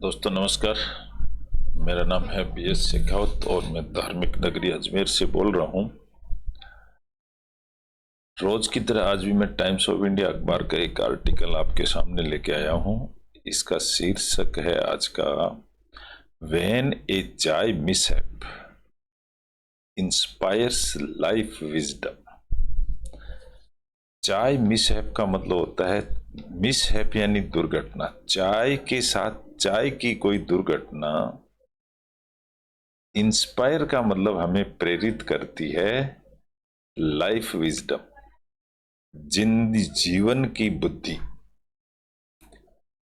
दोस्तों नमस्कार। मेरा नाम है BS शेखावत और मैं धार्मिक नगरी अजमेर से बोल रहा हूँ। रोज की तरह आज भी मैं टाइम्स ऑफ इंडिया अखबार का एक आर्टिकल आपके सामने लेके आया हूँ। इसका शीर्षक है आज का, व्हेन ए चाय मिसहैप इंस्पायर्स लाइफ विजडम। चाय मिसहैप का मतलब होता है, मिसहैप यानी दुर्घटना। चाय के साथ चाय की कोई दुर्घटना। इंस्पायर का मतलब हमें प्रेरित करती है लाइफ विजडम, जीवन की बुद्धि।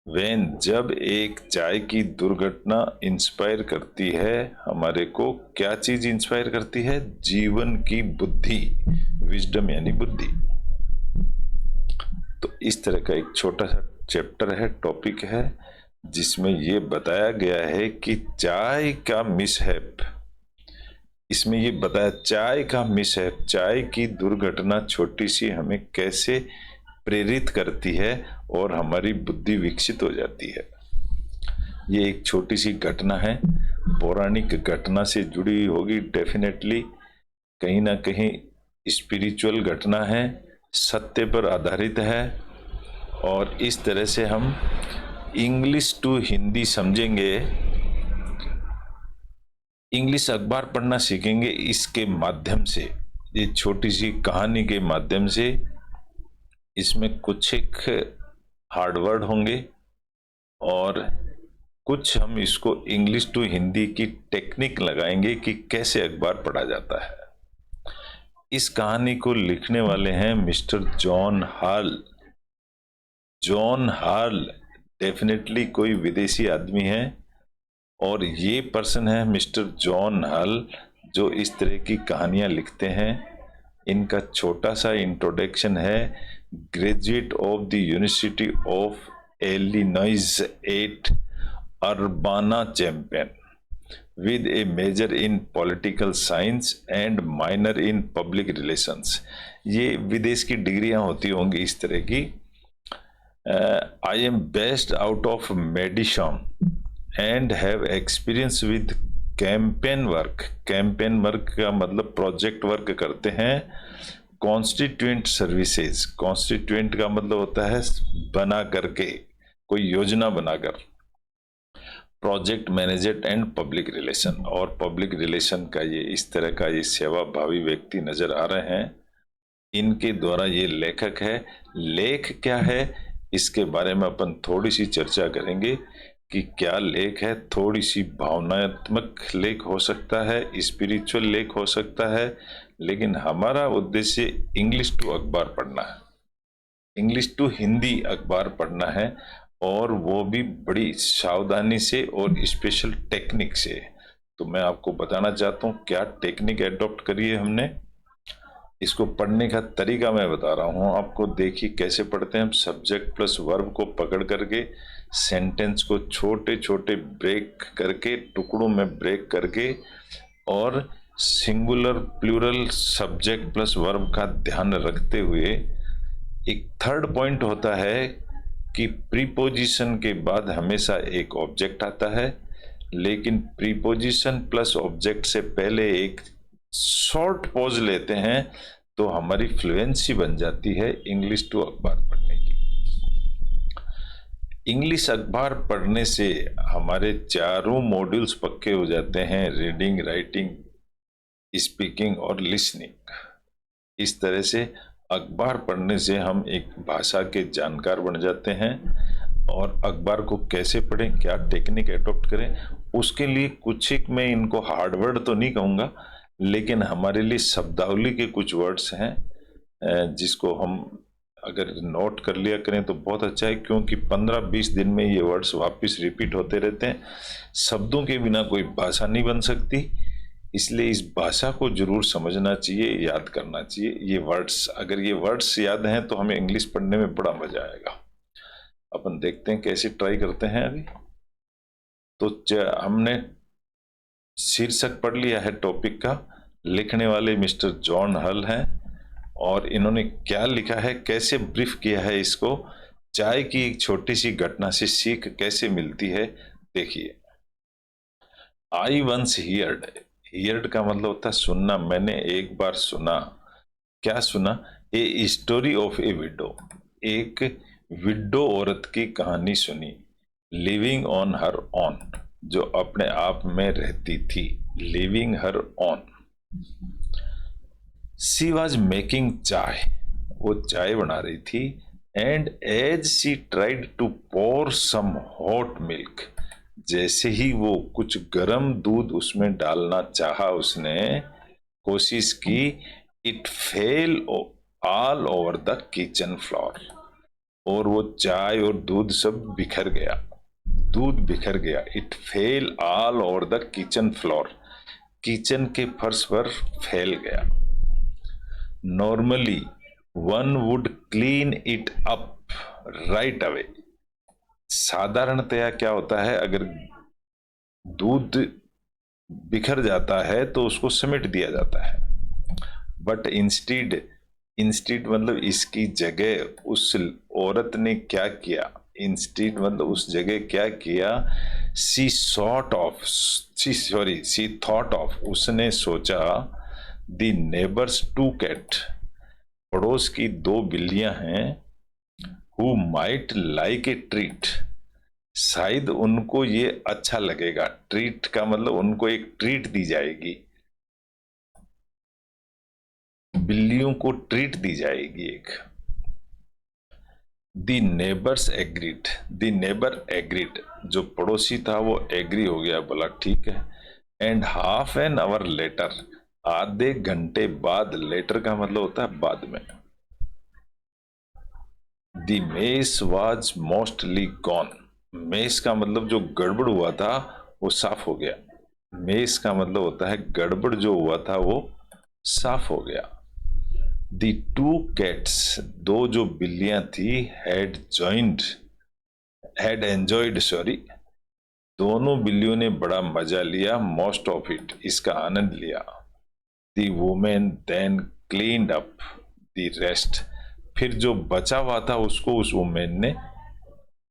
वेन जब एक चाय की दुर्घटना इंस्पायर करती है हमारे को, क्या चीज इंस्पायर करती है? जीवन की बुद्धि, विजडम यानी बुद्धि। तो इस तरह का एक छोटा सा चैप्टर है, टॉपिक है, जिसमें यह बताया गया है कि चाय का मिसहैप, इसमें ये बताया चाय का मिसहैप, चाय की दुर्घटना छोटी सी हमें कैसे प्रेरित करती है और हमारी बुद्धि विकसित हो जाती है। ये एक छोटी सी घटना है, पौराणिक घटना से जुड़ी हुई होगी डेफिनेटली, कहीं ना कहीं स्पिरिचुअल घटना है, सत्य पर आधारित है। और इस तरह से हम इंग्लिश टू हिंदी समझेंगे, इंग्लिश अखबार पढ़ना सीखेंगे इसके माध्यम से, ये छोटी सी कहानी के माध्यम से। इसमें कुछ एक हार्ड वर्ड होंगे और कुछ हम इसको इंग्लिश टू हिंदी की टेक्निक लगाएंगे कि कैसे अखबार पढ़ा जाता है। इस कहानी को लिखने वाले हैं mister John hall. John hall definitely कोई विदेशी आदमी है और ये पर्सन है मिस्टर जॉन हॉल जो इस तरह की कहानियां लिखते हैं। इनका छोटा सा इंट्रोडक्शन है, graduate of the university of Illinois at Urbana Champaign with a major in political science and minor in public relations। ये विदेश की डिग्रियां होती होंगी इस तरह की। I am based out of मेडिशम and have experience with campaign work. Campaign work का मतलब प्रोजेक्ट वर्क करते हैं। कॉन्स्टिट्यूएंट सर्विसेज, कॉन्स्टिट्यूएंट का मतलब होता है बना करके, कोई योजना बनाकर। Project manager and public relation, और पब्लिक रिलेशन का ये इस तरह का ये सेवा भावी व्यक्ति नजर आ रहे हैं। इनके द्वारा ये लेखक है। लेख क्या है इसके बारे में अपन थोड़ी सी चर्चा करेंगे कि क्या लेख है। थोड़ी सी भावनात्मक लेख हो सकता है, स्पिरिचुअल लेख हो सकता है, लेकिन हमारा उद्देश्य इंग्लिश टू अखबार पढ़ना है, इंग्लिश टू हिंदी अखबार पढ़ना है, और वो भी बड़ी सावधानी से और स्पेशल टेक्निक से। तो मैं आपको बताना चाहता हूँ क्या टेक्निक एडॉप्ट करी है हमने। इसको पढ़ने का तरीका मैं बता रहा हूँ आपको। देखिए कैसे पढ़ते हैं हम। सब्जेक्ट प्लस वर्ब को पकड़ करके सेंटेंस को छोटे छोटे ब्रेक करके, टुकड़ों में ब्रेक करके, और singular plural subject plus verb का ध्यान रखते हुए, एक थर्ड पॉइंट होता है कि प्रीपोजिशन के बाद हमेशा एक ऑब्जेक्ट आता है, लेकिन प्रीपोजिशन प्लस ऑब्जेक्ट से पहले एक शॉर्ट पॉज लेते हैं तो हमारी फ्लुएंसी बन जाती है इंग्लिश टू अखबार पढ़ने की। इंग्लिश अखबार पढ़ने से हमारे चारों मॉड्यूल्स पक्के हो जाते हैं, रीडिंग, राइटिंग, स्पीकिंग और लिसनिंग। इस तरह से अखबार पढ़ने से हम एक भाषा के जानकार बन जाते हैं। और अखबार को कैसे पढ़ें, क्या टेक्निक एडॉप्ट करें, उसके लिए कुछ एक, मैं इनको हार्ड वर्ड तो नहीं कहूँगा, लेकिन हमारे लिए शब्दावली के कुछ वर्ड्स हैं जिसको हम अगर नोट कर लिया करें तो बहुत अच्छा है, क्योंकि 15-20 दिन में ये वर्ड्स वापस रिपीट होते रहते हैं। शब्दों के बिना कोई भाषा नहीं बन सकती, इसलिए इस भाषा को जरूर समझना चाहिए, याद करना चाहिए। ये वर्ड्स, अगर ये वर्ड्स याद हैं तो हमें इंग्लिश पढ़ने में बड़ा मजा आएगा। अपन देखते हैं कैसे ट्राई करते हैं अभी। तो हमने शीर्षक पढ़ लिया है टॉपिक का। लिखने वाले मिस्टर जॉन हल हैं और इन्होंने क्या लिखा है, कैसे ब्रीफ किया है इसको। चाय की एक छोटी सी घटना से सीख कैसे मिलती है, देखिए, आई वंस हियर्ड, हियर्ड का मतलब होता है सुनना, मैंने एक बार सुना। क्या सुना? A story of A window, एक विडो औरत की कहानी सुनी। लिविंग ऑन हर ऑन, जो अपने आप में रहती थी। Living her on. She was making chai, वो चाय बना रही थी। And as she tried to pour some hot milk, जैसे ही वो कुछ गर्म दूध उसमें डालना चाहा, उसने कोशिश की, it fail all over the kitchen floor, और वो चाय और दूध सब बिखर गया। दूध बिखर गया। It fail all over the kitchen floor, kitchen के फर्श पर फैल गया। Normally one would clean it up right away, साधारणतया क्या होता है, अगर दूध बिखर जाता है तो उसको समेट दिया जाता है। बट इंस्टीड, इंस्टीड मतलब इसकी जगह उस औरत ने क्या किया? इंस्टीड मतलब उस जगह क्या किया? She sought of, she thought of, उसने सोचा, द नेबर्स टू कैट, पड़ोस की दो बिल्लियां हैं, who might like a treat, शायद उनको ये अच्छा लगेगा। ट्रीट का मतलब उनको एक ट्रीट दी जाएगी, बिल्लियों को ट्रीट दी जाएगी एक। दी नेबर्स एग्रीड, दी नेबर एग्रीड, जो पड़ोसी था वो एग्री हो गया, बोला ठीक है। And half an hour later, आधे घंटे बाद, लेटर का मतलब होता है बाद में, the mess was mostly gone, mess का मतलब जो गड़बड़ हुआ था वो साफ हो गया। मेस का मतलब होता है गड़बड़ जो हुआ था वो साफ हो गया। दी टू कैट्स, दो जो बिल्लियां थी, हैड एंजॉयड, सॉरी, दोनों बिल्लियों ने बड़ा मजा लिया, मोस्ट ऑफ इट, इसका आनंद लिया। The women then cleaned up the rest, फिर जो बचा हुआ था उसको उस वुमेन ने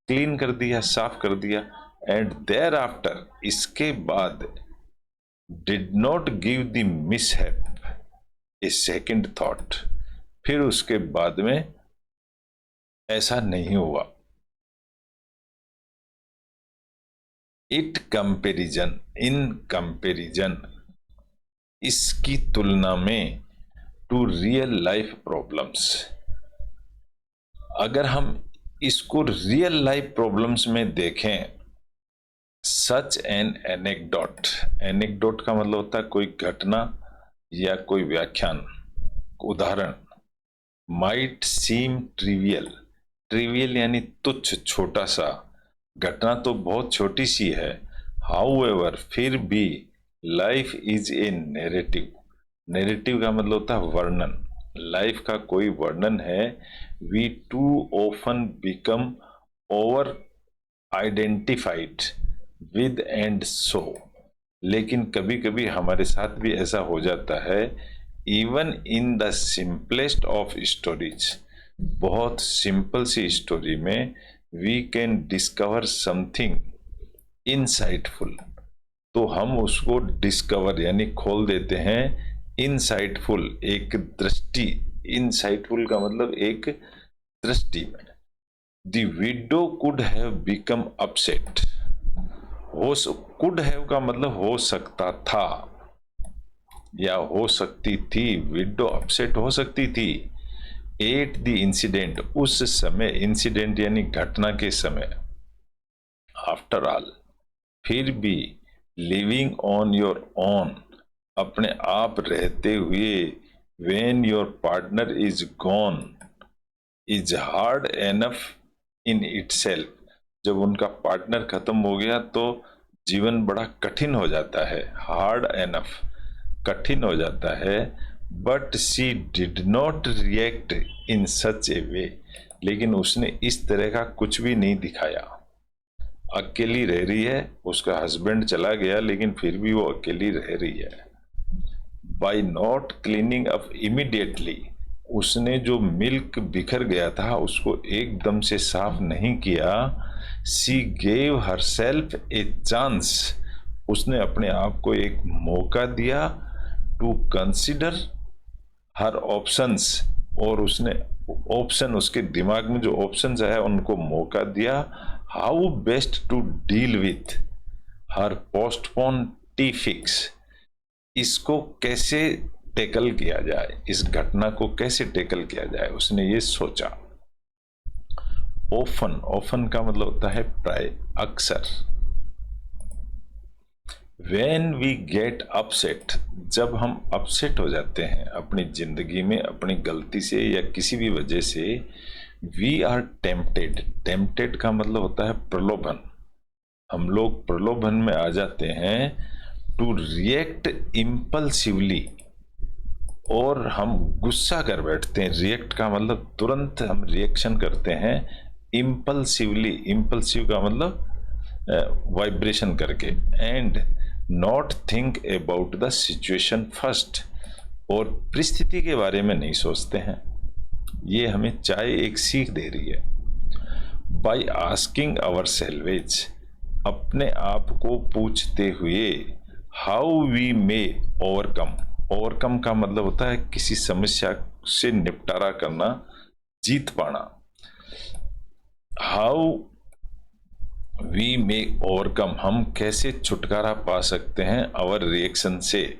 क्लीन कर दिया, साफ कर दिया। एंड देयर आफ्टर, इसके बाद, did not give the mishap A second thought, फिर उसके बाद में ऐसा नहीं हुआ। इट कंपेरिजन, इन कंपेरिजन, इसकी तुलना में, टू रियल लाइफ प्रॉब्लम्स, अगर हम इसको रियल लाइफ प्रॉब्लम्स में देखें, सच एन एनेक्डोट, एनेक्डोट का मतलब होता है कोई घटना या कोई व्याख्यान, उदाहरण। माइट सीम ट्रिवियल, ट्रिवियल यानी तुच्छ, छोटा सा, घटना तो बहुत छोटी सी है। हाउएवर, फिर भी, life is a narrative, narrative का मतलब होता है वर्णन, लाइफ का कोई वर्णन है। We too often become over identified with and so, लेकिन कभी कभी हमारे साथ भी ऐसा हो जाता है। Even in the simplest of stories, बहुत सिंपल सी स्टोरी में, we can discover something insightful, तो हम उसको डिस्कवर यानी खोल देते हैं। इनसाइटफुल, एक दृष्टि, इनसाइटफुल का मतलब एक दृष्टि में। The widow could have become upset, हो, कुड हैव का मतलब हो सकता था या हो सकती थी, विडो अपसेट हो सकती थी। एट द इंसिडेंट, उस समय, इंसिडेंट यानी घटना के समय। आफ्टर ऑल, फिर भी, लिविंग ऑन योर ओन, अपने आप रहते हुए, when your partner is gone, is hard enough in itself, जब उनका पार्टनर खत्म हो गया तो जीवन बड़ा कठिन हो जाता है। हार्ड एनफ, कठिन हो जाता है। But she did not react in such a way, लेकिन उसने इस तरह का कुछ भी नहीं दिखाया। अकेली रह रही है, उसका हस्बैंड चला गया लेकिन फिर भी वो अकेली रह रही है। By not cleaning up immediately, उसने जो मिल्क बिखर गया था उसको एकदम से साफ नहीं किया। She gave her self a chance, उसने अपने आप को एक मौका दिया। टू कंसिडर हर ऑप्शंस, और उसने ऑप्शन, उसके दिमाग में जो ऑप्शंस है उनको मौका दिया। How best to deal with her postpone tea fix, इसको कैसे टेकल किया जाए, इस घटना को कैसे टेकल किया जाए, उसने ये सोचा। ऑफन, ऑफन का मतलब होता है प्राय, अक्सर। वेन वी गेट अपसेट, जब हम अपसेट हो जाते हैं अपनी जिंदगी में अपनी गलती से या किसी भी वजह से, वी आर टेम्पटेड, टेम्पटेड का मतलब होता है प्रलोभन, हम लोग प्रलोभन में आ जाते हैं। टू रिएक्ट इम्पल्सिवली, और हम गुस्सा कर बैठते हैं। रिएक्ट का मतलब तुरंत हम रिएक्शन करते हैं। इम्पल्सिवली, इम्पल्सिव का मतलब वाइब्रेशन करके। And not think about the situation first, और परिस्थिति के बारे में नहीं सोचते हैं। ये हमें चाय एक सीख दे रही है। बाय आस्किंग आवर सेल्वेज, अपने आप को पूछते हुए, how we may overcome, overcome का मतलब होता है किसी समस्या से निपटारा करना, जीत पाना। हाउ वी मे ओवरकम, हम कैसे छुटकारा पा सकते हैं आवर रिएक्शन से।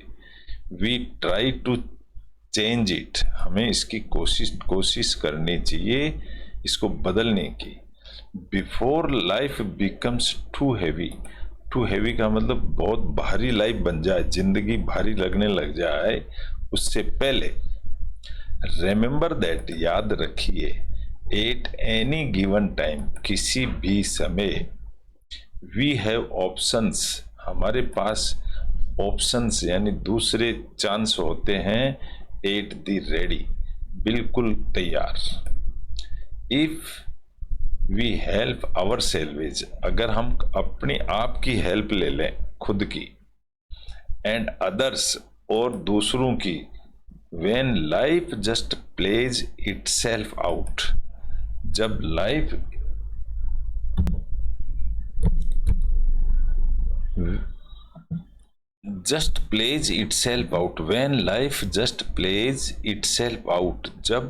We try to change it, हमें इसकी कोशिश करनी चाहिए इसको बदलने की। Before life becomes too heavy, too heavy का मतलब बहुत भारी लाइफ बन जाए, जिंदगी भारी लगने लग जाए, उससे पहले रिमेंबर दैट, याद रखिए, एट एनी गिवन टाइम, किसी भी समय, वी हैव ऑप्शंस, हमारे पास ऑप्शंस यानी दूसरे चांस होते हैं। एट द रेडी, बिल्कुल तैयार। If we help our selves, अगर हम अपने आप की हेल्प ले लें, खुद की, एंड अदर्स, और दूसरों की, when life just plays itself out, जब life just plays itself out, when life just plays itself out, जब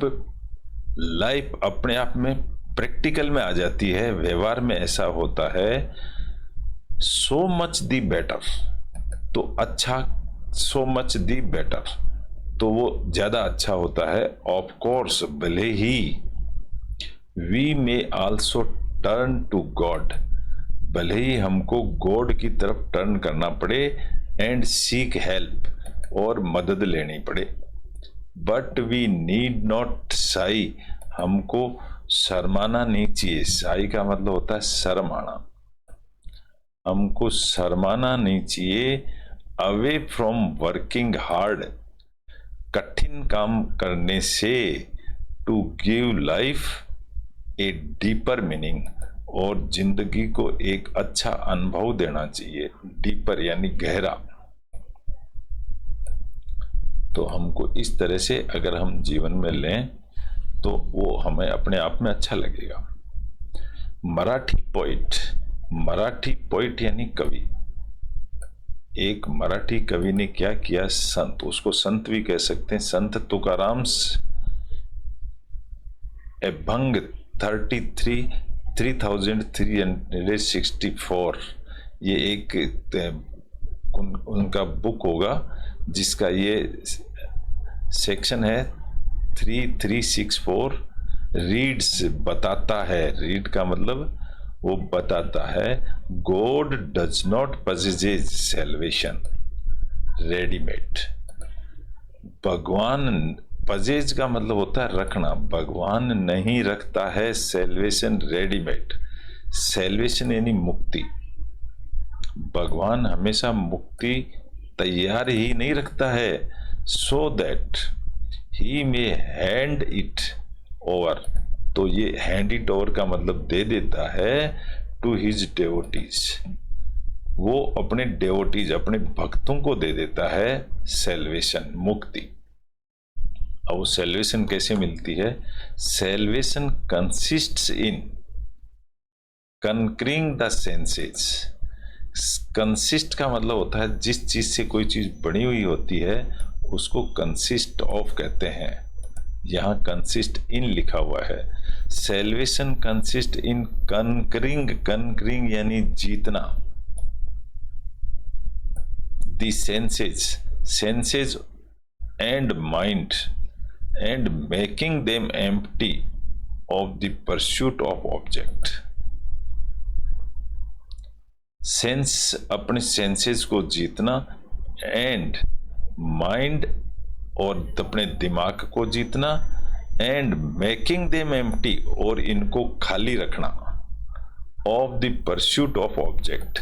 लाइफ अपने आप में प्रैक्टिकल में आ जाती है, व्यवहार में ऐसा होता है। सो मच दी बेटर, तो अच्छा, सो मच दी बेटर, तो वो ज्यादा अच्छा होता है। ऑफ कोर्स, भले ही। We may also turn to God, भले ही हमको गॉड की तरफ टर्न करना पड़े, एंड सीक हेल्प, और मदद लेनी पड़े। But we need not shy, हमको शर्माना नहीं चाहिए। साई का मतलब होता है शर्म आना, हमको शर्माना नहीं चाहिए। अवे फ्रॉम वर्किंग हार्ड, कठिन काम करने से। To give life a deeper meaning, और जिंदगी को एक अच्छा अनुभव देना चाहिए। डीपर यानी गहरा। तो हमको इस तरह से अगर हम जीवन में लें तो वो हमें अपने आप में अच्छा लगेगा। मराठी पोइट, मराठी पोइट यानी कवि, एक मराठी कवि ने क्या किया, संत, उसको संत भी कह सकते हैं, संत तुकाराम अभंग 3364, ये एक उनका बुक होगा जिसका ये सेक्शन है 3364। रीड्स, बताता है, रीड का मतलब वो बताता है। God does not पजेज salvation readymade, भगवान, पजेज का मतलब होता है रखना, भगवान नहीं रखता है सेल्वेशन रेडीमेड। सेल्वेशन यानी मुक्ति, भगवान हमेशा मुक्ति तैयार ही नहीं रखता है। So that he may hand it over, तो ये हैंड इट ओवर का मतलब दे देता है टू हिज डेवोटीज, वो अपने डेवोटीज, अपने भक्तों को दे देता है सेल्वेशन, मुक्ति। अब वो सेल्वेशन कैसे मिलती है? Salvation consists in conquering the senses. Consist का मतलब होता है जिस चीज से कोई चीज बनी हुई होती है उसको कंसिस्ट ऑफ कहते हैं। यहाँ कंसिस्ट इन लिखा हुआ है। सेल्वेशन कंसिस्ट इन कनकरिंग, कनकरिंग यानी जीतना, the senses, senses and mind and making them empty of the pursuit of object. Sense, अपने सेंसेस को जीतना, एंड माइंड और अपने दिमाग को जीतना, एंड मेकिंग देम एम्प्टी और इनको खाली रखना, of the pursuit of object.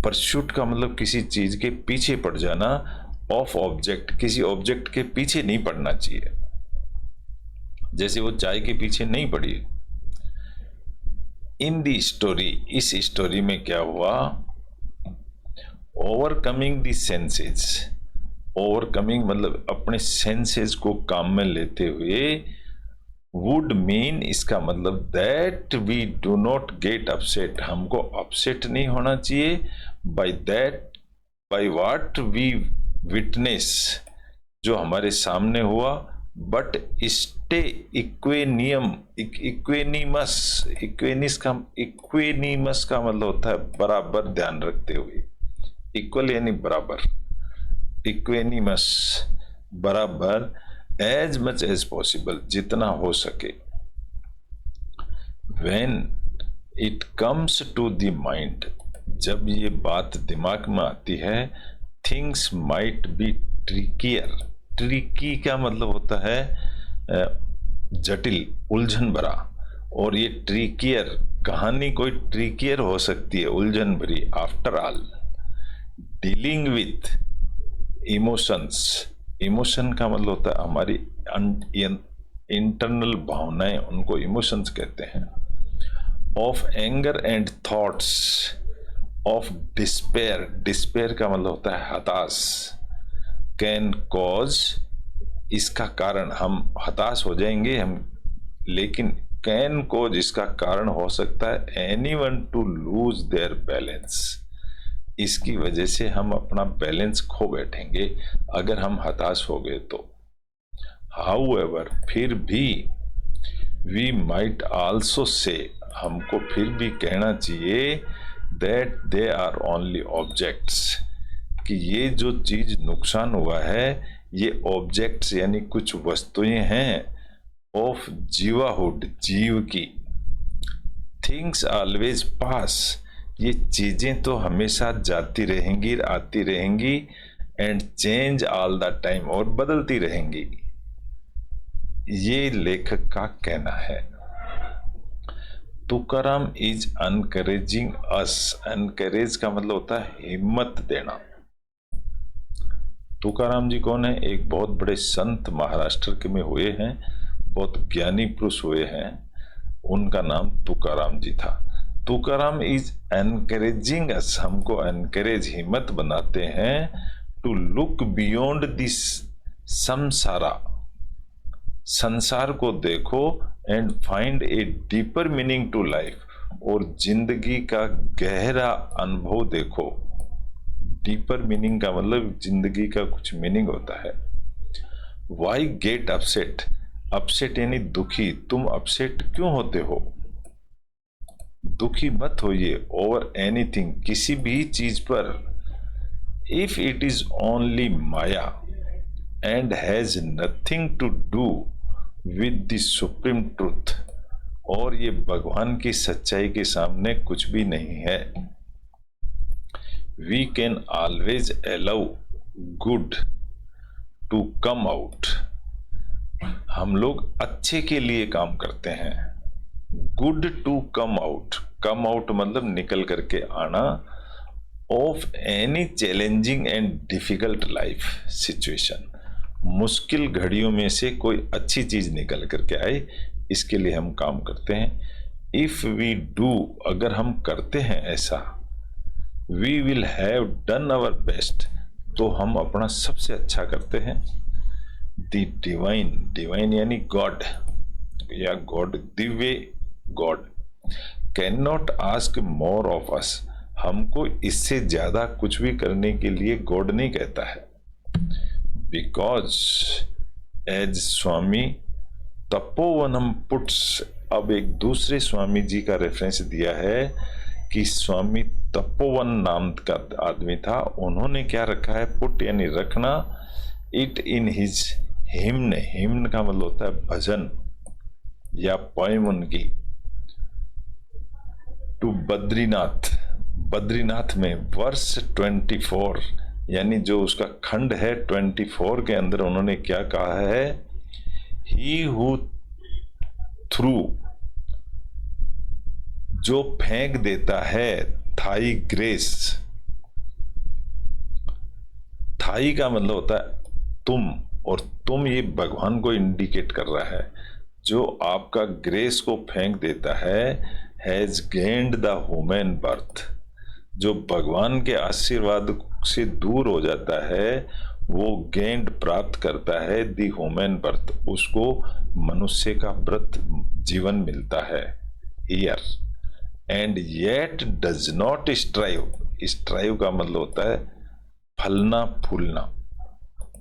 Pursuit का मतलब किसी चीज के पीछे पड़ जाना, ऑफ ऑब्जेक्ट किसी ऑब्जेक्ट के पीछे नहीं पड़ना चाहिए, जैसे वो चाय के पीछे नहीं पड़ी। इन दी स्टोरी, इस स्टोरी में क्या हुआ? ओवरकमिंग दी सेंसेस, ओवरकमिंग मतलब अपने सेंसेस को काम में लेते हुए, वुड मीन इसका मतलब that we do not get upset, हमको अपसेट नहीं होना चाहिए, by that, by what we witness, जो हमारे सामने हुआ, बट स्टे इक्वेनियम, इक्वेनिमस, इक्वेनिमस का मतलब होता है बराबर ध्यान रखते हुए, इक्वल यानी बराबर, इक्वेनिमस बराबर, एज मच एज पॉसिबल जितना हो सके। When it comes to the mind, जब ये बात दिमाग में आती है, things might be trickier, tricky का मतलब होता है जटिल, उलझन भरा, और ये ट्रिकियर, कहानी कोई ट्रिकियर हो सकती है, उलझन भरी। After all dealing with emotions, emotion का मतलब होता है हमारी इंटरनल भावनाएं, उनको इमोशंस कहते हैं। Of anger and thoughts, of despair, despair का मतलब होता है हताश, कैन कॉज, इसका कारण, हम हताश हो जाएंगे हम, लेकिन कैन कॉज इसका कारण हो सकता है anyone to lose their balance, इसकी वजह से हम अपना बैलेंस खो बैठेंगे अगर हम हताश हो गए तो। हाउएवर, फिर भी, वी माइट आल्सो से, हमको फिर भी कहना चाहिए, that they are only objects, कि ये जो चीज नुकसान हुआ है ये ऑब्जेक्ट्स यानी कुछ वस्तुएं हैं, ऑफ जीवाहुड, जीव की। थिंग्स ऑलवेज पास, ये चीजें तो हमेशा जाती रहेंगी, आती रहेंगी, and change all the time, और बदलती रहेंगी, ये लेखक का कहना है। तुकाराम इज अनकरेजिंग अस, अनकरेज का मतलब होता है हिम्मत देना। तुकाराम जी कौन है? एक बहुत बड़े संत महाराष्ट्र के में हुए हैं, बहुत ज्ञानी पुरुष हुए हैं, उनका नाम तुकाराम जी था। तुकाराम इज एनकरेजिंग अस, हमको एनकरेज, हिम्मत बनाते हैं, टू लुक बियॉन्ड दिस संसारा, संसार को देखो, and find a deeper meaning to life, और जिंदगी का गहरा अनुभव देखो। डीपर मीनिंग का मतलब जिंदगी का कुछ मीनिंग होता है। वाई गेट अपसेट, अपसेट यानी दुखी, तुम अपसेट क्यों होते हो? दुखी मत होइए, ओवर एनीथिंग, किसी भी चीज पर, if it is only maya and has nothing to do with the supreme truth, और ये भगवान की सच्चाई के सामने कुछ भी नहीं है। We can always allow good to come out, हम लोग अच्छे के लिए काम करते हैं। Good to come out, come out मतलब निकल करके आना, of any challenging and difficult life situation, मुश्किल घड़ियों में से कोई अच्छी चीज निकल करके आए, इसके लिए हम काम करते हैं। इफ वी डू, अगर हम करते हैं ऐसा, we will have done our best, तो हम अपना सबसे अच्छा करते हैं। द डिवाइन, डिवाइन यानी गॉड या गॉड, दिव्य God, can not ask more of us, हमको इससे ज्यादा कुछ भी करने के लिए गॉड नहीं कहता है। Because as Swami Tapovanam puts, अब एक दूसरे स्वामी जी का रेफरेंस दिया है कि स्वामी तपोवन नाम का आदमी था, उन्होंने क्या रखा है, पुट यानी रखना, इट इन हिज हिम्न, हिम्न का मतलब होता है भजन या पोएम उनकी, टू बद्रीनाथ, बद्रीनाथ में वर्ष 24 यानी जो उसका खंड है 24 के अंदर उन्होंने क्या कहा है, ही हु थ्रू, जो फेंक देता है, थाई ग्रेस, थाई का मतलब होता है तुम, और तुम ये भगवान को इंडिकेट कर रहा है, जो आपका ग्रेस को फेंक देता है, has gained the human birth, जो भगवान के आशीर्वाद से दूर हो जाता है वो गेंड प्राप्त करता है दी ह्यूमन बर्थ, उसको मनुष्य का व्रत जीवन मिलता है here, and yet does not strive, strive का मतलब होता है फलना फूलना,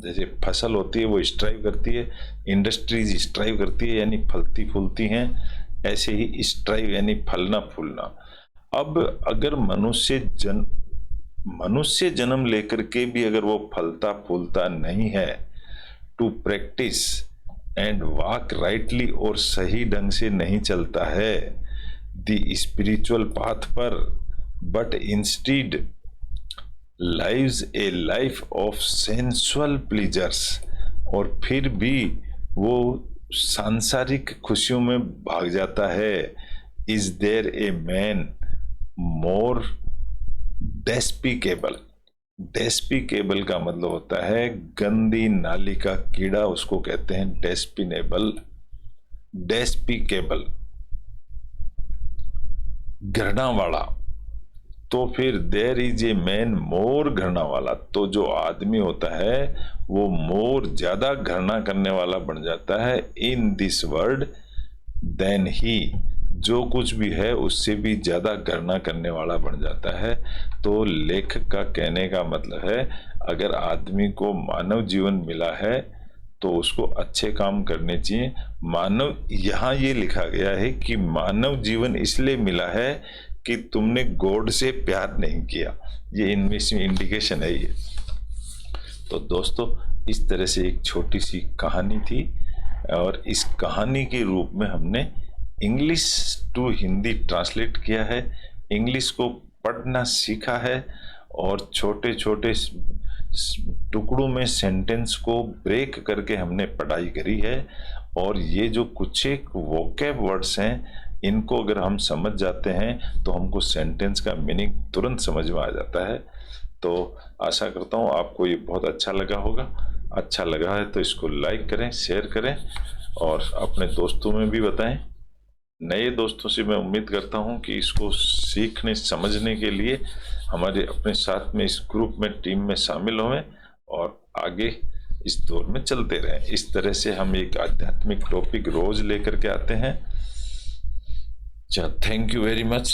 जैसे फसल होती है वो स्ट्राइव करती है, इंडस्ट्रीज स्ट्राइव करती है यानी फलती फूलती हैं, ऐसे ही स्ट्राइव यानी फलना फूलना। अब अगर मनुष्य जन्म लेकर के भी अगर वो फलता फूलता नहीं है, to practise and walk rightly, और सही ढंग से नहीं चलता है द स्पिरिचुअल पाथ पर, but instead lives a life of sensual pleasures, और फिर भी वो सांसारिक खुशियों में भाग जाता है, is there a man more despicable, despicable का मतलब होता है गंदी नाली का कीड़ा, उसको कहते हैं डेस्पिनेबल, डेस्पिकेबल घृणा वाला, तो फिर देयर इज ए मैन मोर घृणा वाला, तो जो आदमी होता है वो मोर ज्यादा घृणा करने वाला बन जाता है इन दिस वर्ल्ड देन ही, जो कुछ भी है उससे भी ज्यादा घृणा करने वाला बन जाता है। तो लेखक का कहने का मतलब है अगर आदमी को मानव जीवन मिला है तो उसको अच्छे काम करने चाहिए। मानव, यहाँ ये लिखा गया है कि मानव जीवन इसलिए मिला है कि तुमने गॉड से प्यार नहीं किया, ये इनमें इंडिकेशन है ये। तो दोस्तों इस तरह से एक छोटी सी कहानी थी, और इस कहानी के रूप में हमने इंग्लिश टू हिंदी ट्रांसलेट किया है, इंग्लिश को पढ़ना सीखा है, और छोटे छोटे टुकड़ों में सेंटेंस को ब्रेक करके हमने पढ़ाई करी है। और ये जो कुछ एक वोकैब वर्ड्स हैं इनको अगर हम समझ जाते हैं तो हमको सेंटेंस का मीनिंग तुरंत समझ में आ जाता है। तो आशा करता हूँ आपको ये बहुत अच्छा लगा होगा। अच्छा लगा है तो इसको लाइक करें, शेयर करें और अपने दोस्तों में भी बताएं। नए दोस्तों से मैं उम्मीद करता हूं कि इसको सीखने समझने के लिए हमारे अपने साथ में इस ग्रुप में, टीम में शामिल हों और आगे इस दौर में चलते रहें। इस तरह से हम एक आध्यात्मिक टॉपिक रोज लेकर के आते हैं। Thank you very much.